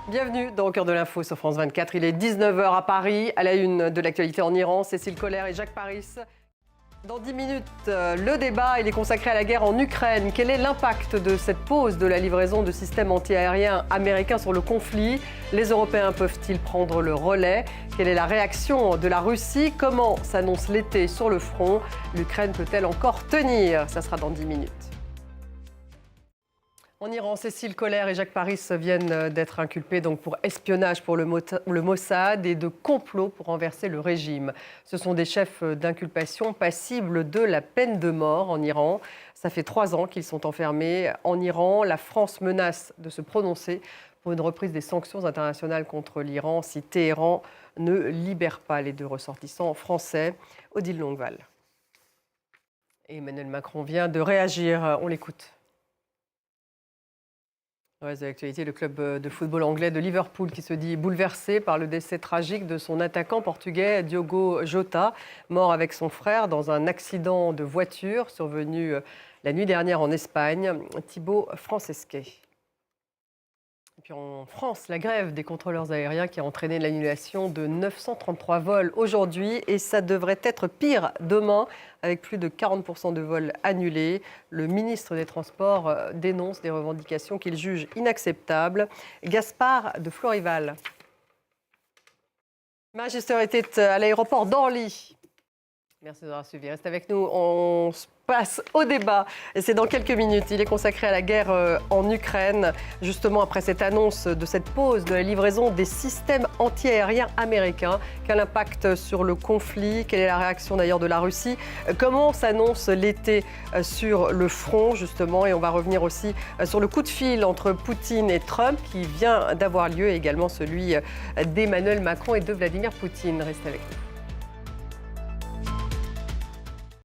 Bienvenue dans Au cœur de l'info sur France 24. Il est 19h à Paris. À la une de l'actualité en Iran, Cécile Collère et Jacques Paris. Dans 10 minutes, le débat il est consacré à la guerre en Ukraine. Quel est l'impact de cette pause de la livraison de systèmes antiaériens américains sur le conflit? Les Européens peuvent-ils prendre le relais? Quelle est la réaction de la Russie? Comment s'annonce l'été sur le front? L'Ukraine peut-elle encore tenir? Ça sera dans 10 minutes. En Iran, Cécile Collère et Jacques Paris viennent d'être inculpés pour espionnage pour le Mossad et de complot pour renverser le régime. Ce sont des chefs d'inculpation passibles de la peine de mort en Iran. Ça fait 3 ans qu'ils sont enfermés en Iran. La France menace de se prononcer pour une reprise des sanctions internationales contre l'Iran si Téhéran ne libère pas les 2 ressortissants français. Odile Longueval. Et Emmanuel Macron vient de réagir. On l'écoute. Dans l'actualité, le club de football anglais de Liverpool qui se dit bouleversé par le décès tragique de son attaquant portugais Diogo Jota, mort avec son frère dans un accident de voiture survenu la nuit dernière en Espagne. Thibaut Francesquet. Et puis en France, la grève des contrôleurs aériens qui a entraîné l'annulation de 933 vols aujourd'hui et ça devrait être pire demain avec plus de 40% de vols annulés. Le ministre des Transports dénonce des revendications qu'il juge inacceptables. Gaspard de Florival. Magister était à l'aéroport d'Orly. Merci d'avoir suivi. Reste avec nous. On passe au débat. Et c'est dans quelques minutes. Il est consacré à la guerre en Ukraine. Justement, après cette annonce de cette pause de la livraison des systèmes antiaériens américains. Quel impact sur le conflit? Quelle est la réaction d'ailleurs de la Russie? Comment s'annonce l'été sur le front, justement? Et on va revenir aussi sur le coup de fil entre Poutine et Trump qui vient d'avoir lieu. Et également celui d'Emmanuel Macron et de Vladimir Poutine. Restez avec nous.